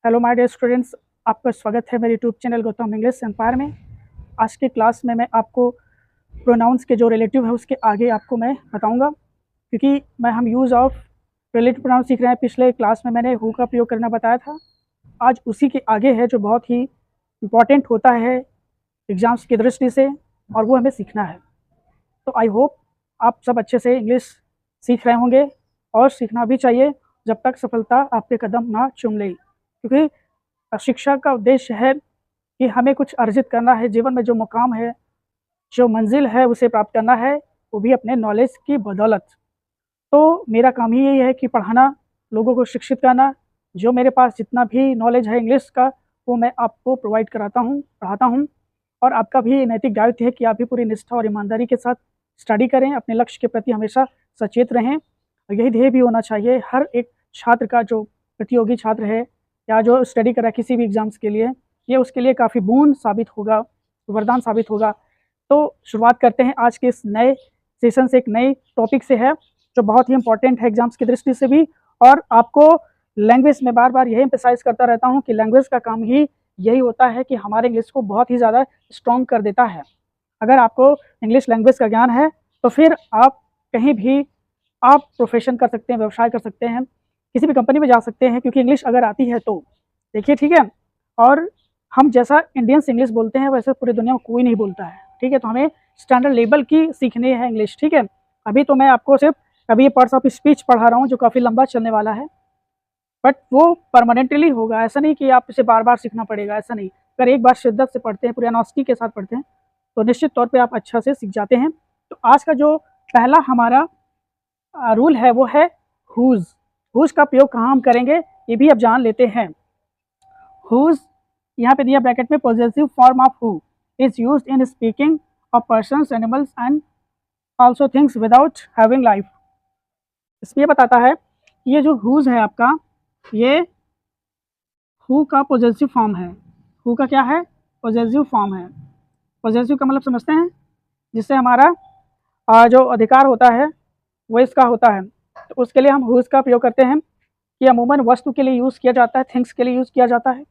Hello my dear students, आपका स्वागत है मेरे YouTube channel Gautam English Empire में। आज की क्लास में मैं आपको प्रोनाउंस के जो रिलेटिव है उसके आगे आपको मैं बताऊंगा, क्योंकि हम यूज़ ऑफ रिलेटिव प्रोनाउंस सीख रहे हैं। पिछले क्लास में मैंने हु का प्रयोग करना बताया था। आज उसी के आगे है जो बहुत ही इम्पॉर्टेंट होता है एग्ज़ाम्स की दृष्टि से, और वो हमें सीखना है। तो आई होप आप सब अच्छे से इंग्लिश सीख रहे होंगे, और सीखना भी चाहिए जब तक सफलता आपके कदम ना चूम ले, क्योंकि शिक्षा का उद्देश्य है कि हमें कुछ अर्जित करना है जीवन में। जो मुकाम है, जो मंजिल है, उसे प्राप्त करना है, वो भी अपने नॉलेज की बदौलत। तो मेरा काम ही यही है कि पढ़ाना, लोगों को शिक्षित करना। जो मेरे पास जितना भी नॉलेज है इंग्लिश का, वो मैं आपको प्रोवाइड कराता हूँ, पढ़ाता हूँ। और आपका भी नैतिक दायित्व है कि आप भी पूरी निष्ठा और ईमानदारी के साथ स्टडी करें, अपने लक्ष्य के प्रति हमेशा सचेत रहें। और यही ध्येय भी होना चाहिए हर एक छात्र का, जो प्रतियोगी छात्र है या जो स्टडी कर रहा है किसी भी एग्ज़ाम्स के लिए। ये उसके लिए काफ़ी बोन साबित होगा, वरदान साबित होगा। तो शुरुआत करते हैं आज के इस नए सेशन से, एक नए टॉपिक से है जो बहुत ही इंपॉर्टेंट है एग्जाम्स की दृष्टि से भी। और आपको लैंग्वेज में बार बार यही एम्फेसाइज करता रहता हूँ कि लैंग्वेज का काम ही यही होता है कि हमारे इंग्लिश को बहुत ही ज़्यादा स्ट्रॉन्ग कर देता है। अगर आपको इंग्लिश लैंग्वेज का ज्ञान है तो फिर आप कहीं भी आप प्रोफेशन कर सकते हैं, व्यवसाय कर सकते हैं, किसी भी कंपनी में जा सकते हैं, क्योंकि इंग्लिश अगर आती है तो। देखिए, ठीक है। और हम जैसा इंडियंस इंग्लिश बोलते हैं वैसे पूरी दुनिया में कोई नहीं बोलता है, ठीक है। तो हमें स्टैंडर्ड लेवल की सीखनी है इंग्लिश, ठीक है। अभी तो मैं आपको सिर्फ अभी पार्ट्स ऑफ स्पीच पढ़ा रहा हूँ जो काफ़ी लंबा चलने वाला है, बट वो परमानेंटली होगा। ऐसा नहीं कि आप इसे बार बार सीखना पड़ेगा, ऐसा नहीं। अगर एक बार शिद्दत से पढ़ते हैं, पूरी ऑनेस्टी के साथ पढ़ते हैं, तो निश्चित तौर पे आप अच्छा से सीख जाते हैं। तो आज का जो पहला हमारा रूल है वो है हुज। हुज का प्रयोग कहाँ हम करेंगे ये भी अब जान लेते हैं। हुज यहाँ पे दिया ब्रैकेट में, possessive form of who is used in speaking of persons, animals and also things without having life. इसमें बताता है कि ये जो हुज है आपका, ये हु का पॉजेसिव फॉर्म है। हु का क्या है? पॉजेसिव फॉर्म है। पॉजेसिव का मतलब समझते हैं, जिससे हमारा जो अधिकार होता है वो इसका होता है। तो उसके लिए हम हुज का प्रयोग करते हैं कि अमूमन वस्तु के लिए यूज़ किया जाता है, थिंग्स के लिए यूज़ किया जाता है।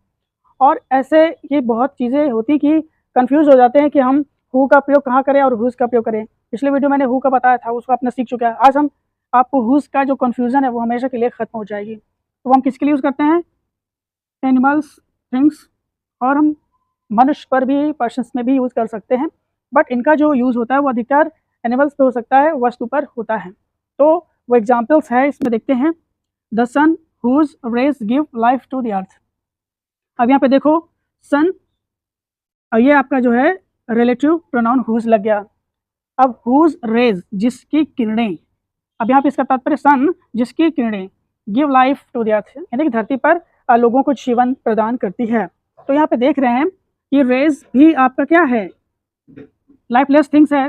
और ऐसे ये बहुत चीज़ें होती कि कंफ्यूज हो जाते हैं कि हम हु का प्रयोग कहाँ करें और हुज का प्रयोग करें। पिछले वीडियो मैंने हु का बताया था, उसको आपने सीख चुका है। आज हम आपको हुज का जो कन्फ्यूज़न है वो हमेशा के लिए ख़त्म हो जाएगी। तो हम किसके लिए यूज़ करते हैं? एनिमल्स, थिंग्स, और हम मनुष्य पर भी, पर्सन्स में भी यूज़ कर सकते हैं। बट इनका जो यूज़ होता है वो अधिकतर एनिमल्स पे हो सकता है, वस्तु पर होता है। तो वो एग्जाम्पल्स है, इसमें देखते हैं। The sun whose rays give life to the earth. अब यहाँ पे देखो, सन, ये आपका जो है रिलेटिव प्रोनाउन हुज लग गया। अब हुज रेज, जिसकी किरणें। अब यहाँ पे इसका तात्पर्य सन, जिसकी किरणें, give life to the earth, यानी कि धरती पर लोगों को जीवन प्रदान करती है। तो यहाँ पे देख रहे हैं कि रेज भी आपका क्या है? लाइफलेस थिंग्स है।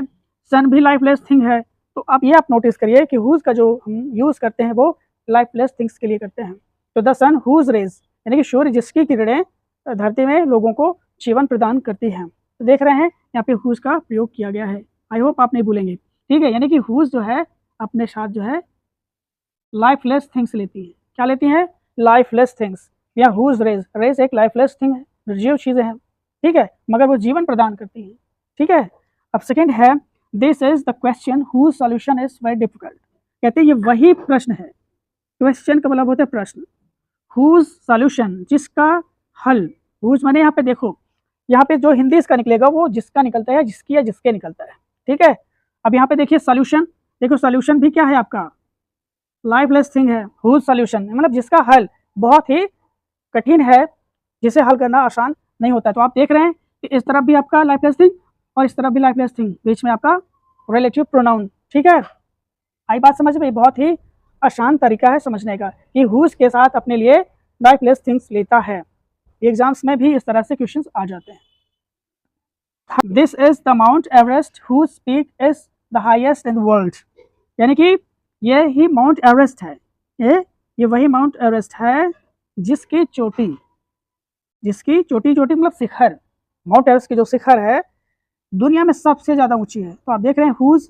सन भी लाइफलेस थिंग है। तो अब ये आप नोटिस करिए कि हुज का जो हम यूज़ करते हैं वो लाइफलेस थिंग्स के लिए करते हैं। तो द सन हुज रेज, यानी कि सूर्य जिसकी किरणें धरती में लोगों को जीवन प्रदान करती हैं। तो देख रहे हैं यहाँ पे हुज का प्रयोग किया गया है। आई होप आप नहीं भूलेंगे, ठीक है। यानी कि हुज जो है अपने साथ जो है लाइफलेस थिंग्स लेती है। क्या लेती हैं? Lifeless things. या हुज रेज, रेज एक लाइफलेस थिंग है, निर्जीव चीज़ें हैं, ठीक है, मगर वो जीवन प्रदान करती हैं, ठीक है। अब सेकेंड है, this is the question whose solution is very difficult. कहते हैं ये वही प्रश्न है। क्वेश्चन का मतलब होता है प्रश्न। हुज सॉल्यूशन, जिसका हल। हुज माने यहाँ पे देखो, यहाँ पे जो हिंदी इसका निकलेगा वो जिसका निकलता है, जिसकी या जिसके निकलता है, ठीक है। अब यहाँ पे देखिए सॉल्यूशन, देखो सॉल्यूशन भी क्या है आपका? लाइफलेस थिंग है। हुज सॉल्यूशन मतलब जिसका हल बहुत ही कठिन है, जिसे हल करना आसान नहीं होता है। तो आप देख रहे हैं कि इस तरफ भी आपका लाइफलेस थिंग और इस तरफ भी लाइफलेस थिंग, बीच में आपका रिलेटिव प्रोनाउन, ठीक है। आई बात समझ में? बहुत ही आसान तरीका है समझने का कि हुज के साथ अपने लिए लाइफलेस थिंग्स लेता है। एग्जाम्स में भी इस तरह से क्वेश्चंस आ जाते हैं। This is the Mount Everest whose peak is the highest in the world. यानी कि ये ही माउंट एवरेस्ट है। ये वही माउंट एवरेस्ट है जिसकी चोटी, चोटी मतलब शिखर, माउंट एवरेस्ट की जो शिखर है दुनिया में सबसे ज़्यादा ऊंची है। तो आप देख रहे हैं हुज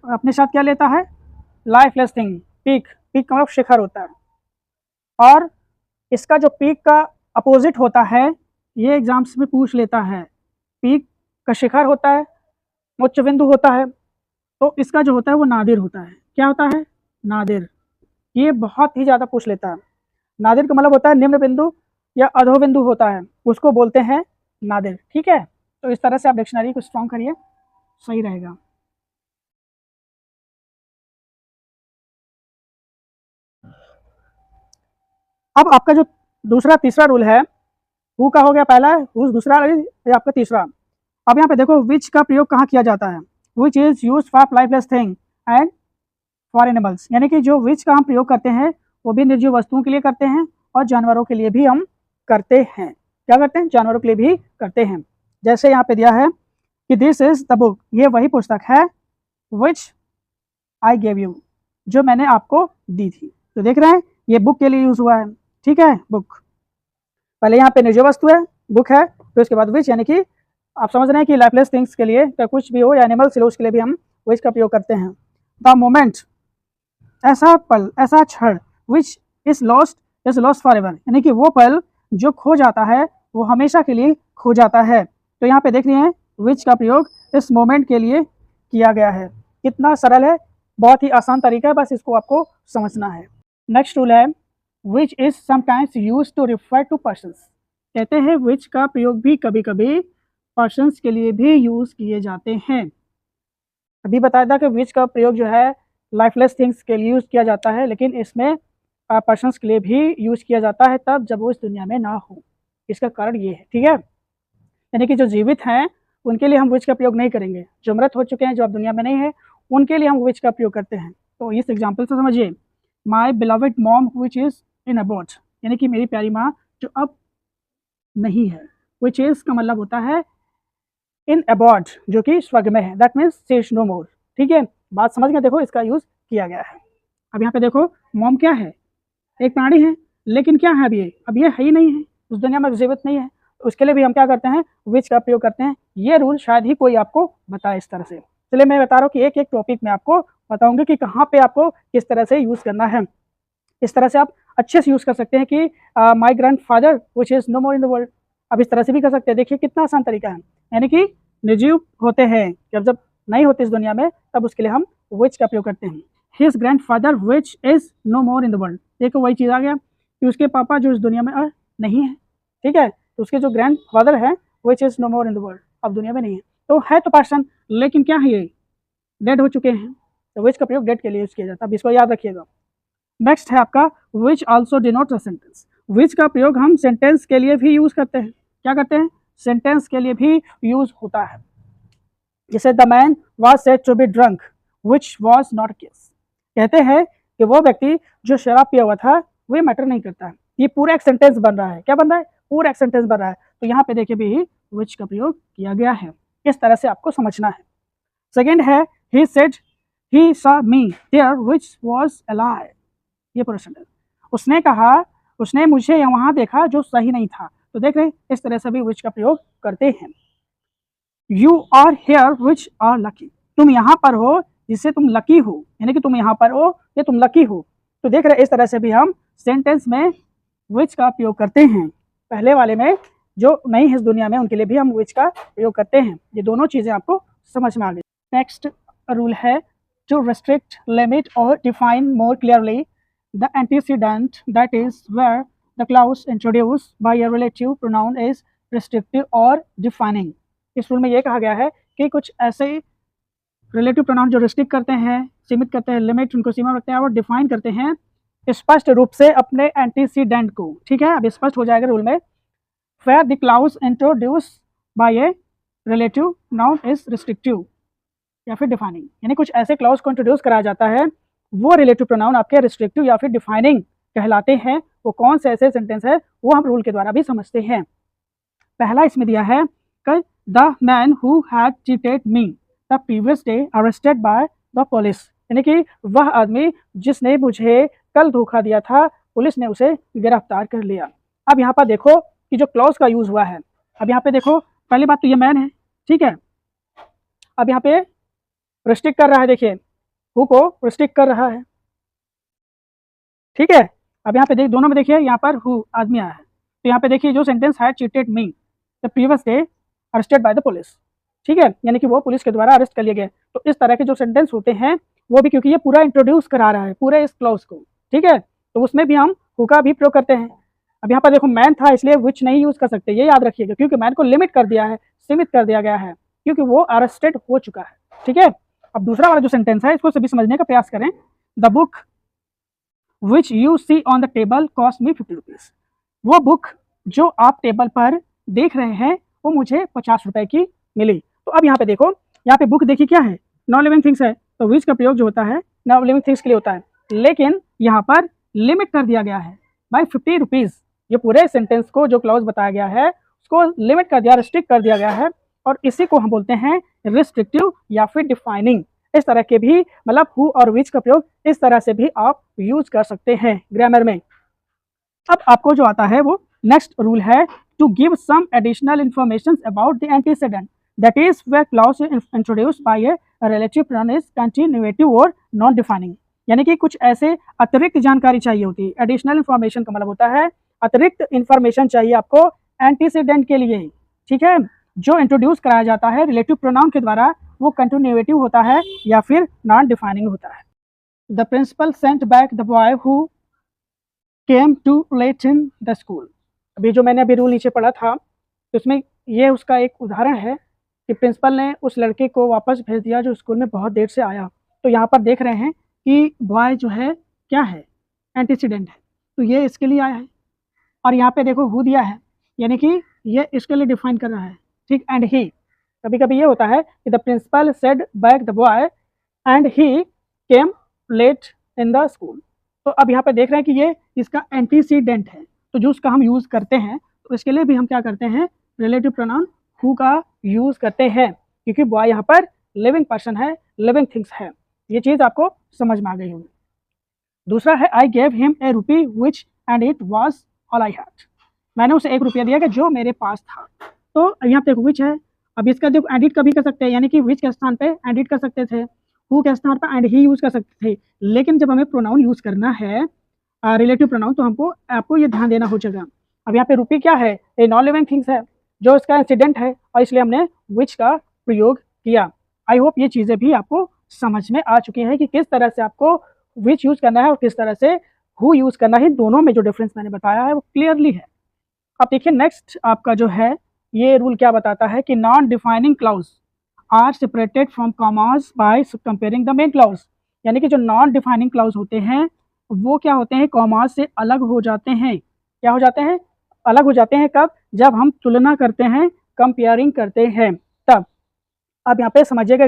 अपने साथ क्या लेता है? Lifeless thing, peak. पीक का मतलब शिखर होता है। और इसका जो पीक का अपोजिट होता है, ये एग्जाम्स में पूछ लेता है। पीक का शिखर होता है, उच्च बिंदु होता है, तो इसका जो होता है वो नादिर होता है। क्या होता है? नादिर। ये बहुत ही ज़्यादा पूछ लेता है। नादिर का मतलब होता है निम्न बिंदु या अधो बिंदु होता है, उसको बोलते हैं नादिर। ठीक है, तो इस तरह से आप डिक्शनरी को स्ट्रॉन्ग करिए, सही रहेगा। अब आपका जो दूसरा तीसरा रूल है, हु का हो गया पहला, हु दूसरा, ये आपका तीसरा। अब यहाँ पे देखो विच का प्रयोग कहाँ किया जाता है। Which is use for lifeless thing and for animals, यानी कि जो विच का हम प्रयोग करते हैं वो भी निर्जीव वस्तुओं के लिए करते हैं और जानवरों के लिए भी हम करते हैं। क्या करते हैं? जानवरों के लिए भी करते हैं। जैसे यहाँ पे दिया है कि दिस इज द बुक, ये वही पुस्तक है, विच आई गेव यू, जो मैंने आपको दी थी। तो देख रहे हैं ये बुक के लिए यूज हुआ है। ठीक है, बुक पहले यहाँ पे निर्जीव वस्तु है, बुक है, फिर उसके बाद विच, यानी कि आप समझ रहे हैं कि लाइफलेस थिंग्स के लिए, चाहे कुछ भी हो या एनिमल्स, उसके लिए भी हम विच का प्रयोग करते हैं। द मोमेंट, ऐसा पल, ऐसा क्षण, which is lost for ever, यानी कि वो पल जो खो जाता है वो हमेशा के लिए खो जाता है। तो यहाँ पे देख रहे हैं विच का प्रयोग इस मोमेंट के लिए किया गया है। कितना सरल है, बहुत ही आसान तरीका है, बस इसको आपको समझना है। नेक्स्ट रूल है which is sometimes use to refer to persons, कहते हैं विच का प्रयोग भी कभी कभी पर्सन्स के लिए भी यूज किए जाते हैं। अभी बताया था कि विच का प्रयोग जो है लाइफलेस थिंग्स के लिए यूज किया जाता है, लेकिन इसमें पर्सन्स के लिए भी यूज किया जाता है तब जब वो इस दुनिया में ना हो। इसका कारण ये है, ठीक है, यानी कि जो जीवित हैं उनके लिए हम विच का प्रयोग नहीं करेंगे, जो मृत हो चुके हैं, जो अब दुनिया में नहीं है, उनके लिए हम विच का प्रयोग करते हैं। तो इस एग्जाम्पल से समझिए, my beloved mom which is in abroad, यानी कि मेरी प्यारी माँ जो अब नहीं है। विच इज का मतलब होता है इन अबॉट, जो कि स्वर्ग में है, that means she is no more. ठीक है, बात समझ गए? देखो इसका यूज किया गया है। अब यहाँ पे देखो मॉम क्या है? एक प्राणी है, लेकिन क्या है अब ये है ही नहीं है, उस दुनिया में जीवित नहीं है, तो उसके लिए भी हम क्या करते हैं? विच का प्रयोग करते हैं। ये रूल शायद ही कोई आपको बताए इस तरह से, इसलिए मैं बता रहा हूँ कि एक एक टॉपिक में आपको बताऊंगी कि कहाँ पे आपको किस तरह से यूज करना है। इस तरह से आप अच्छे से यूज कर सकते हैं कि my grandfather which is no more in the world, अब इस तरह से भी कर सकते हैं। देखिए कितना आसान तरीका है, यानी कि निर्जीव होते हैं, जब नहीं होते इस दुनिया में, तब उसके लिए हम विच का प्रयोग करते हैं। His grandfather which is no more in the world, देखो वही चीज़ आ गया कि उसके पापा जो इस दुनिया में नहीं है। ठीक है, तो उसके जो ग्रैंड फादर है which is no more in the world, अब दुनिया में नहीं है, तो है तो पर्सन, लेकिन क्या है ये? डेड हो चुके हैं, तो विच का प्रयोग डेड के लिए यूज किया जाता है। अब इसको याद रखिएगा। नेक्स्ट है आपका which also denotes a sentence, which का प्रयोग हम सेंटेंस के लिए भी यूज करते हैं। क्या करते हैं? सेंटेंस के लिए भी यूज होता है। जैसे the man was said to be drunk which was not case, कहते हैं कि वो व्यक्ति जो शराब पिया हुआ था वो मैटर नहीं करता है। ये पूरा एक सेंटेंस बन रहा है। क्या बन रहा है? पूरा एक सेंटेंस बन रहा है। तो यहाँ पे देखिए भी विच का प्रयोग किया गया है, इस तरह से आपको समझना है। सेकेंड है he said he saw me there which was a lie, ये पूरा सेंटेंस। उसने कहा उसने मुझे वहां देखा जो सही नहीं था। तो देख रहे हैं इस तरह से भी विच का प्रयोग करते हैं। You are here which are lucky, तुम यहाँ पर हो जिससे तुम लकी हो, यानी कि तुम यहाँ पर हो ये तुम लकी हो। तो देख रहे हैं इस तरह से भी हम सेंटेंस में विच का प्रयोग करते हैं। पहले वाले में जो नहीं है इस दुनिया में उनके लिए भी हम विच का प्रयोग करते हैं। ये दोनों चीजें आपको समझ में आ गई। नेक्स्ट रूल है टू रेस्ट्रिक्ट, लिमिट और define more clearly the antecedent, that is where the clause introduced by a relative pronoun is restrictive or defining। इस रूल में ये कहा गया है कि कुछ ऐसे रिलेटिव प्रोनाउन जो रिस्ट्रिक्ट करते हैं, सीमित करते हैं, लिमिट उनको सीमा रखते हैं और डिफाइन करते हैं स्पष्ट रूप से अपने एंटीसीडेंट को। ठीक है, अब स्पष्ट हो जाएगा रूल में। where the clause introduced by a relative noun is restrictive या फिर डिफाइनिंग, यानी कुछ ऐसे क्लाउज को इंट्रोड्यूस कराया जाता है, वो रिलेटिव प्रोनाउन आपके रिस्ट्रिक्टिव या फिर डिफाइनिंग कहलाते हैं। वो कौन से ऐसे सेंटेंस है वो हम रूल के द्वारा भी समझते हैं। पहला इसमें दिया है कि the man who had cheated me the previous day arrested by the police, यानी कि वह आदमी जिसने मुझे कल धोखा दिया था, पुलिस ने उसे गिरफ्तार कर लिया। अब यहाँ पर देखो कि जो क्लॉज का यूज हुआ है, अब यहाँ पे देखो पहली बात तो ये मैन है, ठीक है, अब यहाँ पे रिस्ट्रिक्ट कर रहा है, देखिए हु को रिस्ट्रिक्ट कर रहा है, ठीक है। अब यहाँ पे देख दोनों में देखिए यहाँ पर हु आदमी आया है, तो यहाँ पे देखिए जो सेंटेंस है, cheated me the previous day arrested by the police, ठीक है, यानी कि वो पुलिस के द्वारा अरेस्ट कर लिए गए। तो इस तरह के जो सेंटेंस होते हैं वो भी, क्योंकि ये पूरा इंट्रोड्यूस करा रहा है पूरे इस क्लॉज को, ठीक है, तो उसमें भी हम हु का भी प्रयोग करते हैं। अब यहाँ पर देखो मैन था इसलिए विच नहीं यूज कर सकते, ये याद रखिएगा, क्योंकि मैन को लिमिट कर दिया है, सीमित कर दिया गया है, क्योंकि वो अरेस्टेड हो चुका है, ठीक है। अब दूसरा वाला जो सेंटेंस है इसको सभी समझने का प्रयास करें। The book which you see on the table cost me 50 rupees. वो बुक जो आप टेबल पर देख रहे हैं वो मुझे 50 रुपए की मिली। तो अब यहाँ पे देखो, यहाँ पे बुक देखिए क्या है, नॉन लिविंग थिंग्स है, तो विच का प्रयोग जो होता है नॉन लिविंग थिंग्स के लिए होता है, लेकिन यहाँ पर लिमिट कर दिया गया है बाय 50 रुपीज। ये पूरे सेंटेंस को जो क्लॉज बताया गया है उसको लिमिट कर दिया, रिस्ट्रिक्ट कर दिया गया है, और इसी को हम बोलते हैं रिस्ट्रिक्टिव या फिर डिफाइनिंग। इस तरह के भी मतलब हु और विच का प्रयोग इस तरह से भी आप यूज कर सकते हैं ग्रामर में। अब आपको जो आता है वो नेक्स्ट रूल है, to give some additional information about the antecedent, that is where clause introduced by a relative pronoun is continuative और नॉन डिफाइनिंग। यानी कि कुछ ऐसे अतिरिक्त जानकारी चाहिए होती है। एडिशनल इंफॉर्मेशन का मतलब होता है अतिरिक्त इंफॉर्मेशन चाहिए आपको एंटीसीडेंट के लिए, ठीक है, जो इंट्रोड्यूस कराया जाता है रिलेटिव प्रोनाउन के द्वारा, वो कंटिन्यूएटिव होता है या फिर नॉन डिफाइनिंग होता है। The principal sent back the boy who came too late in the school. अभी जो मैंने अभी रूल नीचे पढ़ा था तो उसमें ये उसका एक उदाहरण है कि प्रिंसिपल ने उस लड़के को वापस भेज दिया जो स्कूल में बहुत देर से आया। तो यहाँ पर देख रहे हैं कि बॉय जो है क्या है, एंटीसीडेंट है, तो ये इसके लिए आया है, और यहाँ पे देखो हु दिया है, यानी कि ये इसके लिए डिफाइन कर रहा है, ठीक। एंड ही, कभी कभी ये होता है कि the principal said back the boy and he came late in the school. तो अब यहाँ पे देख रहे हैं कि ये इसका एंटीसीडेंट है, तो जो उसका हम यूज़ करते हैं तो इसके लिए भी हम क्या करते हैं, रिलेटिव प्रोनाउन हु का यूज़ करते हैं, क्योंकि बॉय यहाँ पर लिविंग पर्सन है, लिविंग थिंग्स है। ये चीज़ आपको समझ में आ गई होगी। दूसरा है I gave him a rupee which and it was all I had. मैंने उसे 1 रुपया दिया कि जो मेरे पास था। तो यहाँ पे विच है, अब इसका देखो एडिट कभी कर सकते हैं, यानी कि विच के स्थान पे एडिट कर सकते थे, हु के स्थान पर एंड ही यूज़ कर सकते थे, लेकिन जब हमें प्रोनाउन यूज़ करना है रिलेटिव प्रोनाउन, तो हमको आपको ये ध्यान देना हो जाएगा। अब यहाँ पे रुपी क्या है, ये नॉन लिविंग थिंग्स है जो इसका इंसिडेंट है, और इसलिए हमने विच का प्रयोग किया। आई होप ये चीज़ें भी आपको समझ में आ चुकी हैं कि किस तरह से आपको विच यूज़ करना है और किस तरह से हु यूज़ करना है। दोनों में जो डिफरेंस मैंने बताया है वो क्लियरली है। अब देखिए नेक्स्ट आपका जो है ये रूल क्या बताता है कि non defining clause are separated from commas by comparing the main clause. यानी कि जो नॉन डिफाइनिंग क्लाउज होते हैं वो क्या होते हैं, कॉमास से अलग हो जाते हैं। क्या हो जाते हैं, अलग हो जाते हैं कब, जब हम तुलना करते हैं, कंपेयरिंग करते हैं, तब। अब यहाँ पे समझिएगा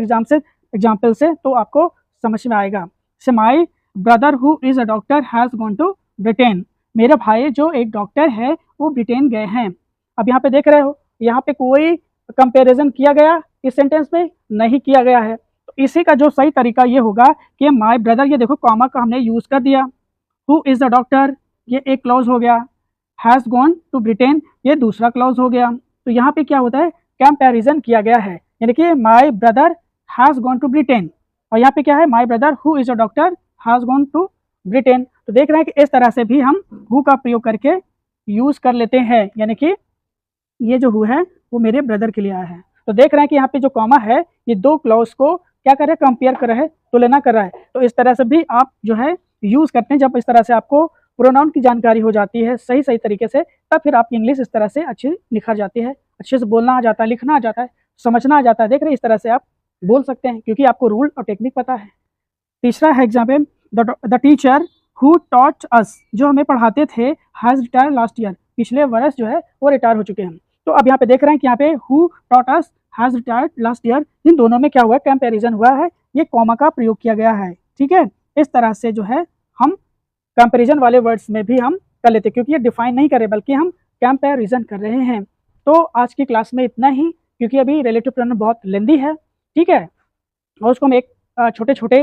एग्जाम्पल से तो आपको समझ में आएगा। Say my brother who is a doctor has gone to Britain. मेरा भाई जो एक डॉक्टर है वो ब्रिटेन गए हैं। अब यहाँ पे देख रहे हो, यहाँ पे कोई कंपैरिजन किया गया इस सेंटेंस में नहीं किया गया है। तो इसी का जो सही तरीका ये होगा कि माय ब्रदर, ये देखो कॉमा का हमने यूज़ कर दिया, हु इज़ द डॉक्टर ये एक क्लॉज हो गया, हैज़ गॉन टू ब्रिटेन ये दूसरा क्लॉज हो गया। तो यहाँ पे क्या होता है, कंपैरिजन किया गया है, यानी कि my brother has gone to Britain, और यहाँ पे क्या है, my brother who is a doctor has gone to Britain. तो देख रहे हैं कि इस तरह से भी हम हु का प्रयोग करके यूज़ कर लेते हैं, यानी कि ये जो हु है वो मेरे ब्रदर के लिए आया है। तो देख रहे हैं कि यहाँ पे जो कॉमा है ये दो क्लॉज को क्या कर रहा है, कंपेयर कर रहा है, तुलना कर रहा है। तो इस तरह से भी आप जो है यूज़ करते हैं। जब इस तरह से आपको प्रोनाउन की जानकारी हो जाती है सही सही तरीके से, तब फिर आपकी इंग्लिश इस तरह से अच्छी निखर जाती है, अच्छे से बोलना आ जाता है, लिखना आ जाता है, समझना आ जाता है। देख रहे हैं इस तरह से आप बोल सकते हैं क्योंकि आपको रूल और टेक्निक पता है। तीसरा है example, the teacher who taught अस, जो हमें पढ़ाते थे, हैज़ रिटायर लास्ट ईयर, पिछले वर्ष जो है वो रिटायर हो चुके हैं। तो अब यहाँ पे देख रहे हैं कि यहाँ पे who taught us has retired last year, इन दोनों में क्या हुआ है, कंपैरिजन हुआ है, ये कॉमा का प्रयोग किया गया है। ठीक है, इस तरह से जो है हम कंपैरिजन वाले वर्ड्स में भी हम कर लेते हैं, क्योंकि ये डिफाइन नहीं कर रहे बल्कि हम कंपैरिजन कर रहे हैं। तो आज की क्लास में इतना ही, क्योंकि अभी रिलेटिव प्रोनाउन बहुत लेंदी है। ठीक है, और उसको हम एक छोटे छोटे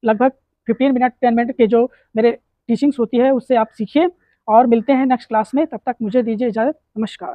लगभग 15 मिनट 10 मिनट के जो मेरे टीचिंग्स होती है उससे आप सीखिए, और मिलते हैं नेक्स्ट क्लास में। तब तक मुझे दीजिए इजाज़त, नमस्कार।